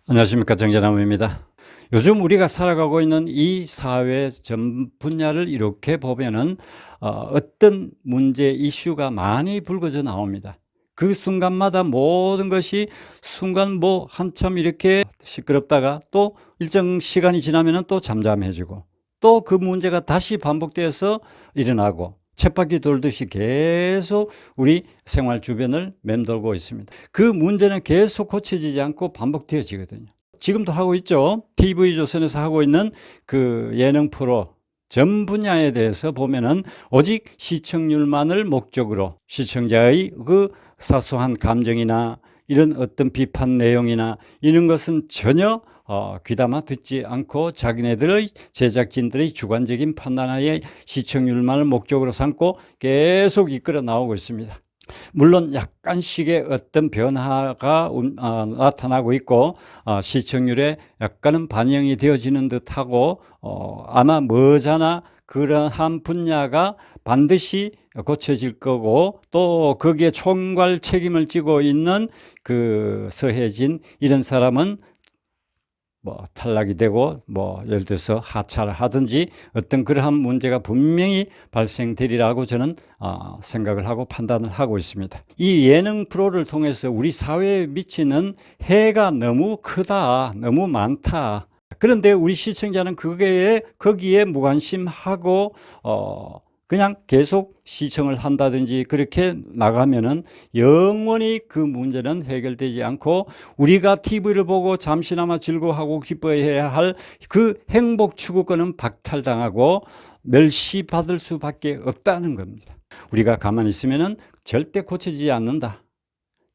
안녕하십니까, 정재남입니다. 요즘 우리가 살아가고 있는 이 사회 전 분야를 이렇게 보면은 어떤 문제 이슈가 많이 불거져 나옵니다. 그 순간마다 모든 것이 순간 뭐 한참 이렇게 시끄럽다가 또 일정 시간이 지나면은 또 잠잠해지고 또 그 문제가 다시 반복되어서 일어나고 쳇바퀴 돌듯이 계속 우리 생활 주변을 맴돌고 있습니다. 그 문제는 계속 고쳐지지 않고 반복되어지거든요. 지금도 하고 있죠. TV조선에서 하고 있는 그 예능 프로 전 분야에 대해서 보면은 오직 시청률만을 목적으로 시청자의 그 사소한 감정이나 이런 어떤 비판 내용이나 이런 것은 전혀 귀담아 듣지 않고 자기네들의 제작진들의 주관적인 판단하에 시청률만을 목적으로 삼고 계속 이끌어 나오고 있습니다. 물론 약간씩의 어떤 변화가 나타나고 있고 시청률에 약간은 반영이 되어지는 듯하고 아마 머지않아 그러한 분야가 반드시 고쳐질 거고 또 거기에 총괄 책임을 지고 있는 그 서혜진 이런 사람은 뭐 탈락이 되고 뭐 예를 들어서 하차를 하든지 어떤 그러한 문제가 분명히 발생되리라고 저는 생각을 하고 판단을 하고 있습니다. 이 예능 프로를 통해서 우리 사회에 미치는 해가 너무 크다, 너무 많다. 그런데 우리 시청자는 거기에 무관심하고 그냥 계속 시청을 한다든지 그렇게 나가면은 영원히 그 문제는 해결되지 않고 우리가 TV를 보고 잠시나마 즐거워하고 기뻐해야 할 그 행복 추구권은 박탈당하고 멸시받을 수밖에 없다는 겁니다. 우리가 가만히 있으면은 절대 고쳐지지 않는다.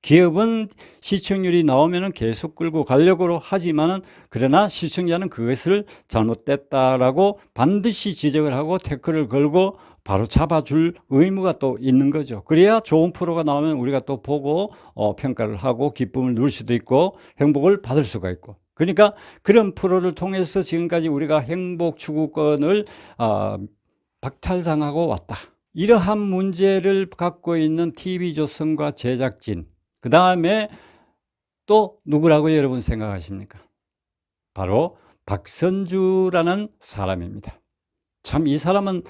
기업은 시청률이 나오면은 계속 끌고 가려고 하지만은 그러나 시청자는 그것을 잘못됐다라고 반드시 지적을 하고 태클을 걸고 바로 잡아줄 의무가 또 있는 거죠. 그래야 좋은 프로가 나오면 우리가 또 보고 평가를 하고 기쁨을 누릴 수도 있고 행복을 받을 수가 있고. 그러니까 그런 프로를 통해서 지금까지 우리가 행복 추구권을 박탈당하고 왔다. 이러한 문제를 갖고 있는 TV조선과 제작진, 그 다음에 또 누구라고 여러분 생각하십니까? 바로 박선주라는 사람입니다. 참 이 사람은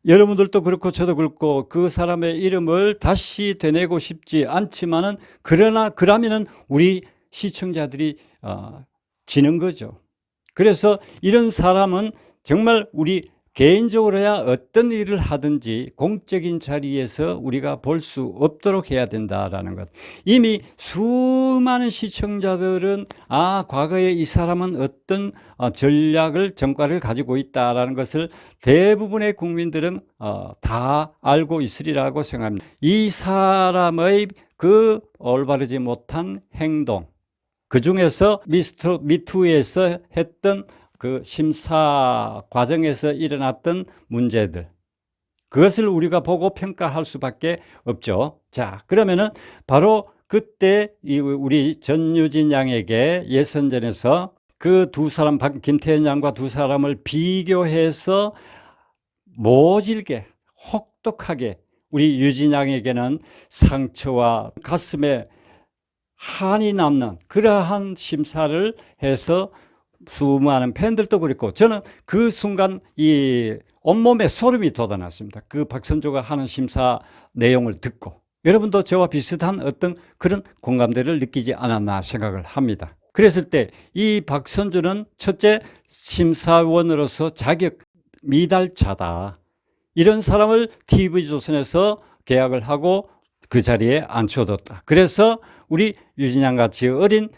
여러분들도 그렇고 저도 그렇고 그 사람의 이름을 다시 되뇌고 싶지 않지만은 그러면은 우리 시청자들이 지는 거죠. 그래서 이런 사람은 정말 우리 개인적으로야 어떤 일을 하든지 공적인 자리에서 우리가 볼 수 없도록 해야 된다라는 것. 이미 수많은 시청자들은 과거에 이 사람은 어떤 전과를 가지고 있다라는 것을 대부분의 국민들은 다 알고 있으리라고 생각합니다. 이 사람의 그 올바르지 못한 행동, 그 중에서 미투에서 했던 그 심사 과정에서 일어났던 문제들, 그것을 우리가 보고 평가할 수밖에 없죠. 자, 그러면은 바로 그때 우리 전유진 양에게 예선전에서 그 두 사람, 김태현 양과 두 사람을 비교해서 모질게 혹독하게 우리 유진 양에게는 상처와 가슴에 한이 남는 그러한 심사를 해서 수많은 팬들도 그렇고 저는 그 순간 이 온몸에 소름이 돋아났습니다. 그 박선조가 하는 심사 내용을 듣고 여러분도 저와 비슷한 어떤 그런 공감대를 느끼지 않았나 생각을 합니다. 그랬을 때 이 박선조는 첫째 심사원으로서 자격 미달자다. 이런 사람을 TV조선에서 계약을 하고 그 자리에 앉혀뒀다. 그래서 우리 유진양 같이 어린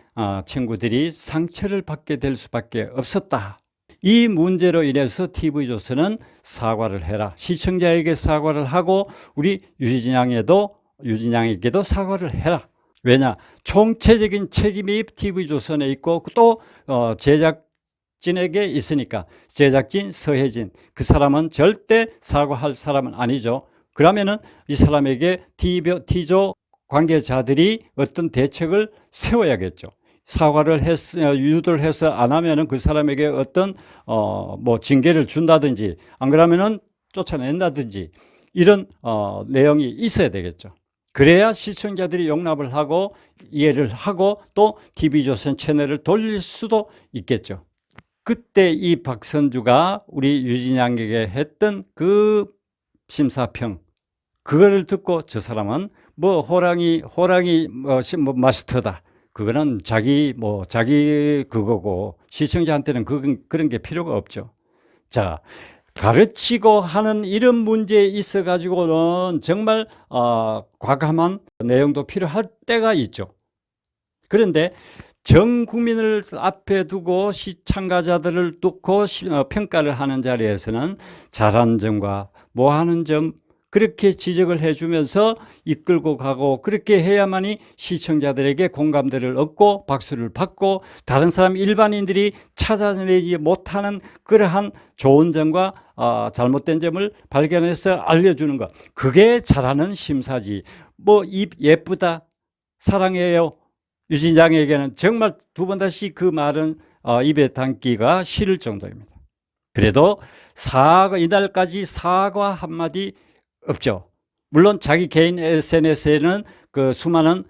친구들이 상처를 받게 될 수밖에 없었다. 이 문제로 인해서 TV조선은 사과를 해라. 시청자에게 사과를 하고 우리 유진양에게도 사과를 해라. 왜냐? 총체적인 책임이 TV조선에 있고 또 제작진에게 있으니까 제작진 서혜진 그 사람은 절대 사과할 사람은 아니죠. 그러면은 이 사람에게 T조 관계자들이 어떤 대책을 세워야겠죠. 사과를 유도를 해서 안 하면은 그 사람에게 어떤 뭐 징계를 준다든지 안 그러면은 쫓아낸다든지 이런 내용이 있어야 되겠죠. 그래야 시청자들이 용납을 하고 이해를 하고 또 TV조선 채널을 돌릴 수도 있겠죠. 그때 이 박선주가 우리 유진양에게 했던 그 심사평, 그거를 듣고 저 사람은 뭐 호랑이 뭐 마스터다. 그거는 자기 그거고 시청자한테는 그런 게 필요가 없죠. 자, 가르치고 하는 이런 문제에 있어 가지고는 정말 과감한 내용도 필요할 때가 있죠. 그런데 전 국민을 앞에 두고 시청자들을 두고 평가를 하는 자리에서는 잘하는 점과 못하는 점 그렇게 지적을 해주면서 이끌고 가고, 그렇게 해야만이 시청자들에게 공감대를 얻고 박수를 받고 다른 사람 일반인들이 찾아내지 못하는 그러한 좋은 점과 잘못된 점을 발견해서 알려주는 것, 그게 잘하는 심사지. 뭐 예쁘다, 사랑해요, 유진장에게는 정말 두 번 다시 그 말은 입에 담기가 싫을 정도입니다. 그래도 이날까지 사과 한마디 없죠. 물론 자기 개인 SNS에는 그 수많은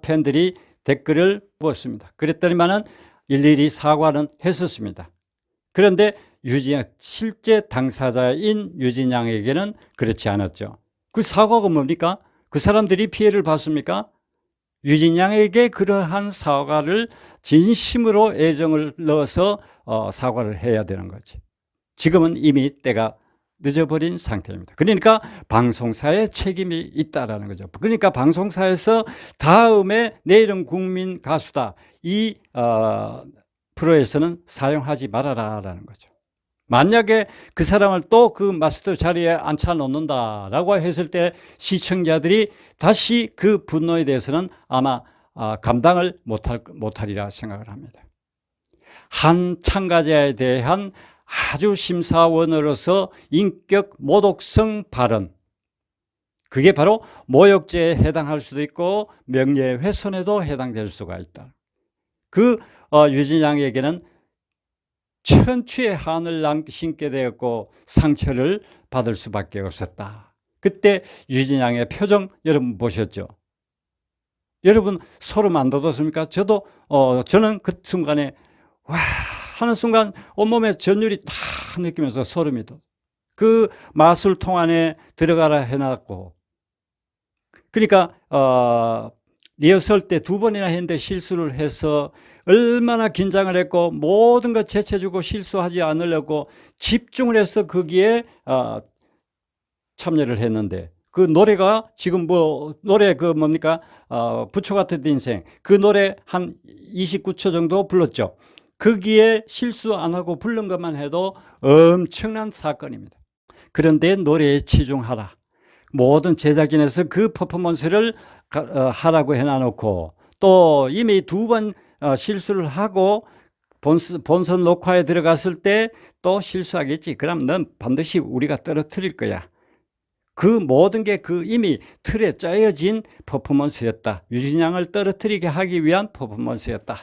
팬들이 댓글을 부었습니다. 그랬더니만은 일일이 사과는 했었습니다. 그런데 실제 당사자인 유진양에게는 그렇지 않았죠. 그 사과가 뭡니까? 그 사람들이 피해를 봤습니까? 유진양에게 그러한 사과를 진심으로 애정을 넣어서 사과를 해야 되는 거지. 지금은 이미 때가 늦어버린 상태입니다. 그러니까 방송사에 책임이 있다라는 거죠. 그러니까 방송사에서 다음에 내일은 국민 가수다, 이 프로에서는 사용하지 말아라라는 거죠. 만약에 그 사람을 또 그 마스터 자리에 앉혀놓는다라고 했을 때 시청자들이 다시 그 분노에 대해서는 아마 감당을 못하리라 생각을 합니다. 한 참가자에 대한 아주 심사원으로서 인격 모독성 발언, 그게 바로 모욕죄에 해당할 수도 있고 명예훼손에도 해당될 수가 있다. 그 유진양에게는 천추의 한을 신게 되었고 상처를 받을 수밖에 없었다. 그때 유진양의 표정 여러분 보셨죠? 여러분 소름 안 돋았습니까? 저는 그 순간에 와 하는 순간 온몸에 전율이 다 느끼면서 소름이 돋. 그 마술통 안에 들어가라 해놨고, 그러니까 리허설 때 2번이나 했는데 실수를 해서 얼마나 긴장을 했고 모든 것 제쳐주고 실수하지 않으려고 집중을 해서 거기에 참여를 했는데, 그 노래가 지금 노래 뭡니까? 부초 같은 인생, 그 노래 한 29초 정도 불렀죠. 거기에 실수 안 하고 부른 것만 해도 엄청난 사건입니다. 그런데 노래에 치중하라, 모든 제작진에서 그 퍼포먼스를 하라고 해놔놓고 또 이미 2번 실수를 하고 본선 녹화에 들어갔을 때 또 실수하겠지. 그럼 넌 반드시 우리가 떨어뜨릴 거야. 그 모든 게 그 이미 틀에 짜여진 퍼포먼스였다. 유진양을 떨어뜨리게 하기 위한 퍼포먼스였다.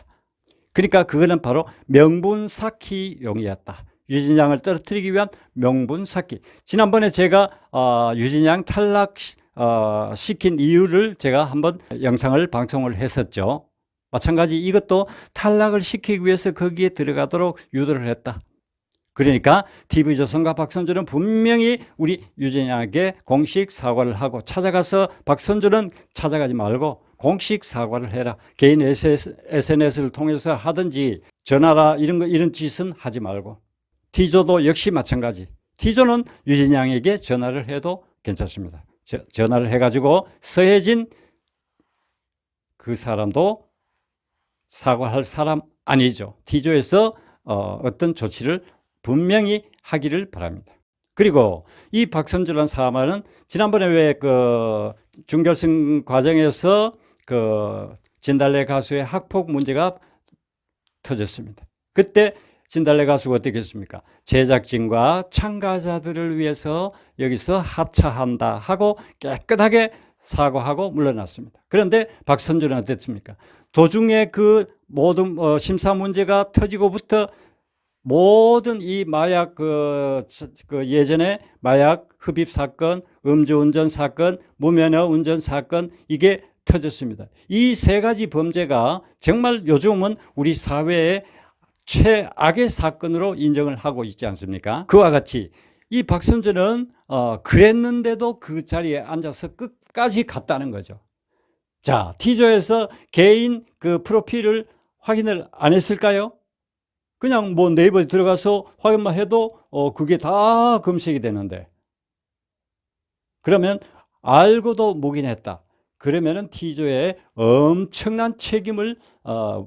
그러니까 그거는 바로 명분 쌓기용이었다. 유진양을 떨어뜨리기 위한 명분 쌓기. 지난번에 제가 유진양 탈락 시킨 이유를 제가 한번 영상을 방송을 했었죠. 마찬가지 이것도 탈락을 시키기 위해서 거기에 들어가도록 유도를 했다. 그러니까 TV조선과 박선주는 분명히 우리 유진양에게 공식 사과를 하고, 찾아가서 박선주는 찾아가지 말고 공식 사과를 해라. 개인 SNS를 통해서 하든지 전화라 이런 짓은 하지 말고. T조도 역시 마찬가지. T조는 유진양에게 전화를 해도 괜찮습니다. 전화를 해가지고 서혜진 그 사람도 사과할 사람 아니죠. T조에서 어떤 조치를 분명히 하기를 바랍니다. 그리고 이 박선주라는 사람은 지난번에 왜 그 준결승 과정에서 그 진달래 가수의 학폭 문제가 터졌습니다. 그때 진달래 가수가 어떻게 했습니까? 제작진과 참가자들을 위해서 여기서 하차한다 하고 깨끗하게 사과하고 물러났습니다. 그런데 박선주는 어땠습니까? 도중에 그 모든 심사 문제가 터지고부터 모든 이 마약 그 예전에 마약 흡입 사건, 음주운전 사건, 무면허 운전 사건 이게 터졌습니다. 이 세 가지 범죄가 정말 요즘은 우리 사회의 최악의 사건으로 인정을 하고 있지 않습니까? 그와 같이 이 박선재는 그랬는데도 그 자리에 앉아서 끝까지 갔다는 거죠. 자, T조에서 개인 그 프로필을 확인을 안 했을까요? 그냥 뭐 네이버에 들어가서 확인만 해도 그게 다 검색이 되는데, 그러면 알고도 묵인했다. 그러면은 T조에 엄청난 책임을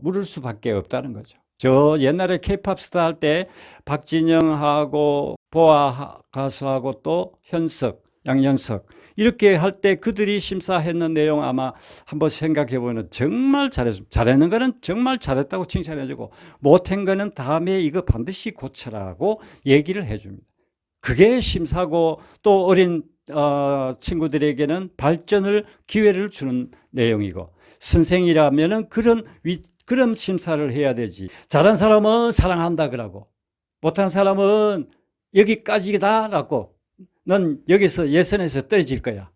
물을 수밖에 없다는 거죠. 저 옛날에 K-팝 스타 할 때 박진영하고 보아 가수하고 또 현석, 양현석 이렇게 할 때 그들이 심사했는 내용 아마 한번 생각해 보면 정말 잘했습니다. 잘하는 거는 정말 잘했다고 칭찬해주고 못한 거는 다음에 이거 반드시 고쳐라고 얘기를 해줍니다. 그게 심사고 또 어린 친구들에게는 발전을 기회를 주는 내용이고 선생이라면은 그런 심사를 해야 되지. 잘한 사람은 사랑한다 그러고 못한 사람은 여기까지다라고 넌 여기서 예선에서 떨어질 거야.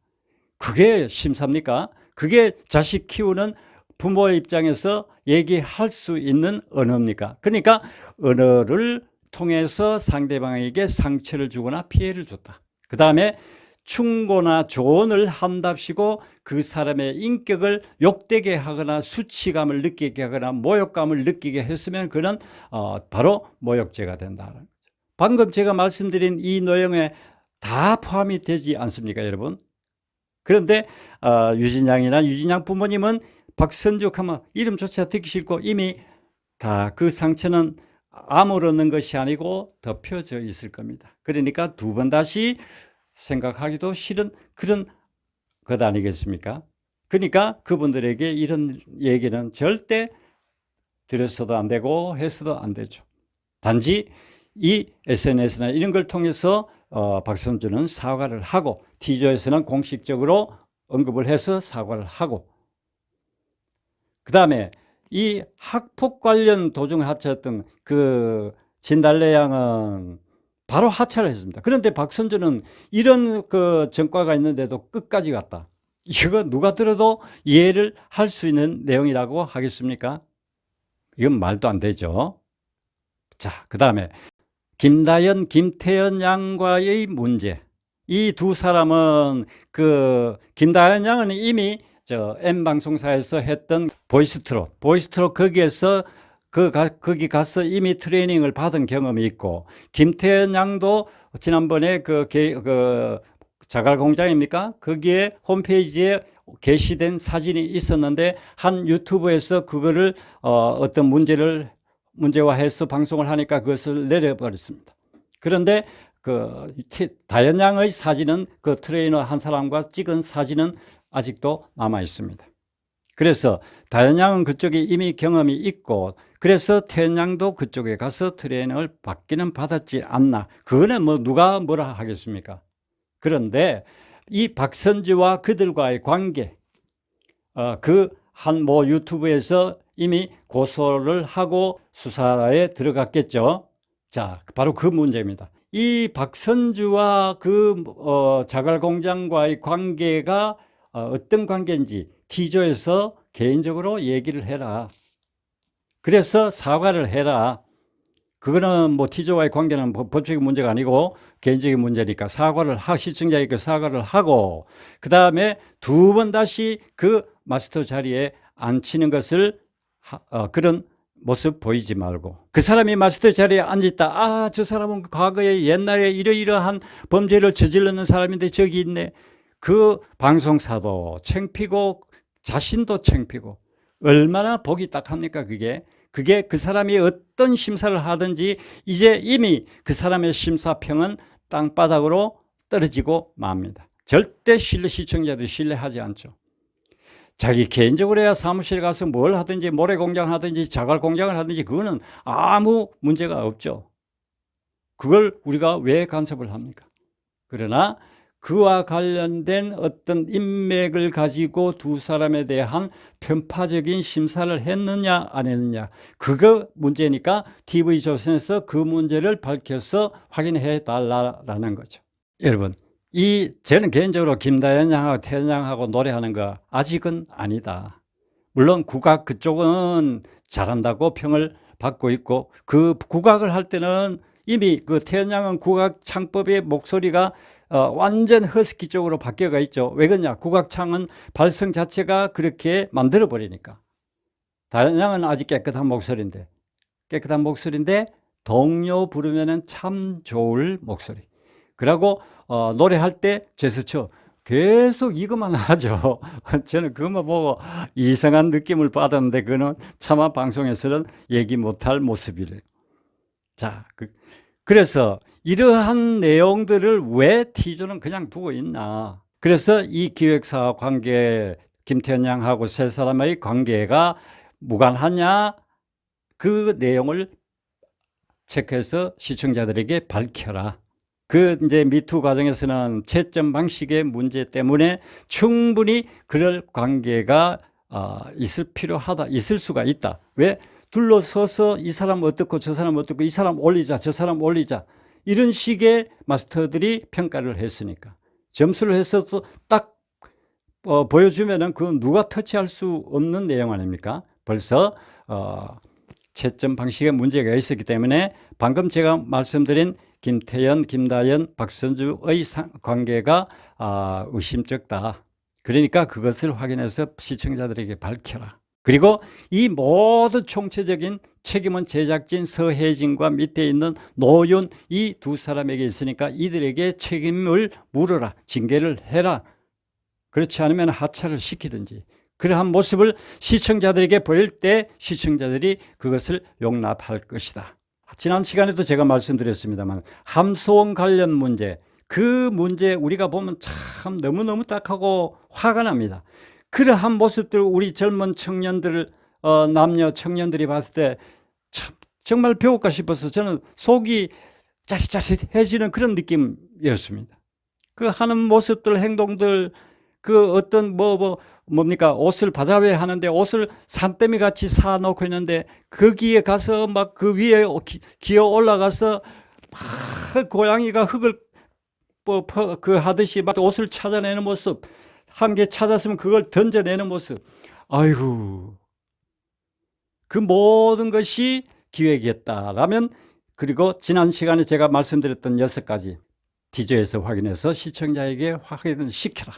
그게 심사입니까? 그게 자식 키우는 부모의 입장에서 얘기할 수 있는 언어입니까? 그러니까 언어를 통해서 상대방에게 상처를 주거나 피해를 줬다. 그 다음에 충고나 조언을 한답시고 그 사람의 인격을 욕되게 하거나 수치감을 느끼게 하거나 모욕감을 느끼게 했으면 그는 바로 모욕죄가 된다. 방금 제가 말씀드린 이 내용에 다 포함이 되지 않습니까, 여러분? 그런데 유진양이나 유진양 부모님은 박선죽 하면 이름조차 듣기 싫고 이미 다 그 상처는 아무렇는 것이 아니고 덮여져 있을 겁니다. 그러니까 두 번 다시 생각하기도 싫은 그런 것 아니겠습니까? 그러니까 그분들에게 이런 얘기는 절대 들었어도 안 되고 했어도 안 되죠. 단지 이 SNS나 이런 걸 통해서 박선주는 사과를 하고 T조에서는 공식적으로 언급을 해서 사과를 하고 그 다음에 이 학폭 관련 도중 하차했던 그 진달래 양은 바로 하차를 했습니다. 그런데 박선주는 이런 그 전과가 있는데도 끝까지 갔다. 이거 누가 들어도 이해를 할 수 있는 내용이라고 하겠습니까? 이건 말도 안 되죠. 자, 그 다음에 김다연, 김태연 양과의 문제. 이 두 사람은 김다연 양은 이미 M방송사에서 했던 보이스트롯 거기에서 거기 가서 이미 트레이닝을 받은 경험이 있고, 김태연 양도 지난번에 자갈공장입니까? 거기에 홈페이지에 게시된 사진이 있었는데 한 유튜브에서 그거를 어떤 문제화해서 방송을 하니까 그것을 내려버렸습니다. 그런데 다연 양의 사진은 그 트레이너 한 사람과 찍은 사진은 아직도 남아 있습니다. 그래서 다연 양은 그쪽에 이미 경험이 있고 그래서 태연 양도 그쪽에 가서 트레이너를 받기는 받았지 않나. 그거는 뭐 누가 뭐라 하겠습니까? 그런데 이 박선주와 그들과의 관계, 유튜브에서 이미 고소를 하고 수사에 들어갔겠죠. 자, 바로 그 문제입니다. 이 박선주와 자갈공장과의 관계가 어떤 관계인지 T조에서 개인적으로 얘기를 해라. 그래서 사과를 해라. 그거는 뭐 T조와의 관계는 법적인 문제가 아니고 개인적인 문제니까 시청자에게 사과를 하고 그 다음에 두 번 다시 그 마스터 자리에 앉히는 것을 그런 모습 보이지 말고 그 사람이 마스터 자리에 앉았다. 저 사람은 과거에 옛날에 이러이러한 범죄를 저질렀는 사람인데 저기 있네. 그 방송사도 창피고 자신도 창피고 얼마나 보기 딱합니까 그게 그 사람이 어떤 심사를 하든지 이제 이미 그 사람의 심사평은 땅바닥으로 떨어지고 맙니다. 절대 시청자들이 신뢰하지 않죠. 자기 개인적으로 해야 사무실에 가서 뭘 하든지 모래공장 하든지 자갈공장을 하든지 그거는 아무 문제가 없죠. 그걸 우리가 왜 간섭을 합니까? 그러나 그와 관련된 어떤 인맥을 가지고 두 사람에 대한 편파적인 심사를 했느냐 안 했느냐, 그거 문제니까 TV조선에서 그 문제를 밝혀서 확인해 달라라는 거죠. 여러분, 저는 개인적으로 김다연 양하고 태연 양하고 노래하는 거 아직은 아니다. 물론 국악 그쪽은 잘한다고 평을 받고 있고, 그 국악을 할 때는 이미 그 태연 양은 국악 창법의 목소리가 완전 허스키 쪽으로 바뀌어가 있죠. 왜 그러냐? 국악창은 발성 자체가 그렇게 만들어 버리니까. 다연 양은 아직 깨끗한 목소리인데 동요 부르면은 참 좋을 목소리. 그리고 노래할 때 제스처 계속 이것만 하죠. 저는 그것만 보고 이상한 느낌을 받았는데, 그거는 차마 방송에서는 얘기 못할 모습이래요. 자, 그래서 이러한 내용들을 왜 T조는 그냥 두고 있나. 그래서 이 기획사 관계, 김태현 양하고 세 사람의 관계가 무관하냐, 그 내용을 체크해서 시청자들에게 밝혀라. 이제 미투 과정에서는 채점 방식의 문제 때문에 충분히 그럴 관계가 있을 수가 있다. 왜? 둘러서서 이 사람 어떻고 저 사람 어떻고, 이 사람 올리자 저 사람 올리자, 이런 식의 마스터들이 평가를 했으니까. 점수를 했어도 딱 보여주면은 그건 누가 터치할 수 없는 내용 아닙니까? 벌써 채점 방식에 문제가 있었기 때문에 방금 제가 말씀드린 김태연, 김다연, 박선주의 관계가 의심쩍다. 그러니까 그것을 확인해서 시청자들에게 밝혀라. 그리고 이 모든 총체적인 책임은 제작진 서혜진과 밑에 있는 노윤, 이 두 사람에게 있으니까 이들에게 책임을 물어라. 징계를 해라. 그렇지 않으면 하차를 시키든지. 그러한 모습을 시청자들에게 보일 때 시청자들이 그것을 용납할 것이다. 지난 시간에도 제가 말씀드렸습니다만, 함소원 관련 문제, 그 문제 우리가 보면 참 너무너무 딱하고 화가 납니다. 그러한 모습들 우리 젊은 청년들, 남녀 청년들이 봤을 때 참 정말 배울까 싶어서 저는 속이 짜릿짜릿해지는 그런 느낌이었습니다. 그 하는 모습들, 행동들, 그 어떤 뭡니까? 옷을 바자회 하는데 옷을 산더미 같이 사놓고 있는데 거기에 가서 막 그 위에 기어 올라가서 막 고양이가 흙을 그 하듯이 막 옷을 찾아내는 모습, 한 개 찾았으면 그걸 던져내는 모습. 아이고, 그 모든 것이 기획이었다라면, 그리고 지난 시간에 제가 말씀드렸던 6가지 T조에서 확인해서 시청자에게 확인을 시켜라.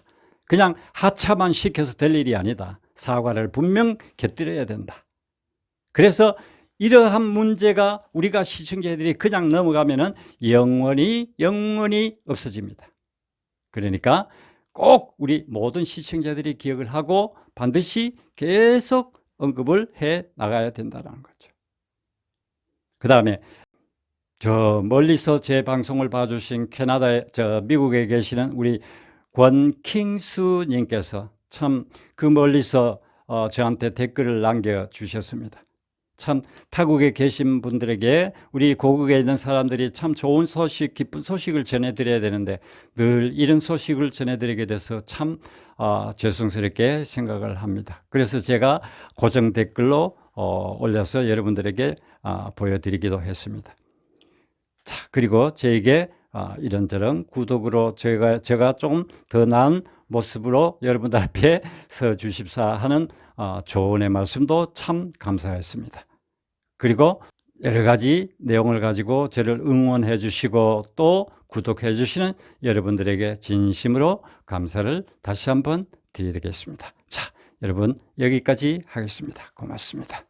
그냥 하차만 시켜서 될 일이 아니다. 사과를 분명 곁들여야 된다. 그래서 이러한 문제가 우리가 시청자들이 그냥 넘어가면은 영원히 없어집니다. 그러니까 꼭 우리 모든 시청자들이 기억을 하고 반드시 계속 언급을 해 나가야 된다는 거죠. 그 다음에 저 멀리서 제 방송을 봐주신 미국에 계시는 우리 권킹수 님께서 참 그 멀리서 저한테 댓글을 남겨주셨습니다. 참 타국에 계신 분들에게, 우리 고국에 있는 사람들이 참 좋은 소식, 기쁜 소식을 전해드려야 되는데 늘 이런 소식을 전해드리게 돼서 참 죄송스럽게 생각을 합니다. 그래서 제가 고정 댓글로 올려서 여러분들에게 보여드리기도 했습니다. 자, 그리고 저에게 이런저런 구독으로 제가 좀 더 나은 모습으로 여러분들 앞에 서 주십사 하는 조언의 말씀도 참 감사했습니다. 그리고 여러 가지 내용을 가지고 저를 응원해 주시고 또 구독해 주시는 여러분들에게 진심으로 감사를 다시 한번 드리겠습니다. 자, 여러분 여기까지 하겠습니다. 고맙습니다.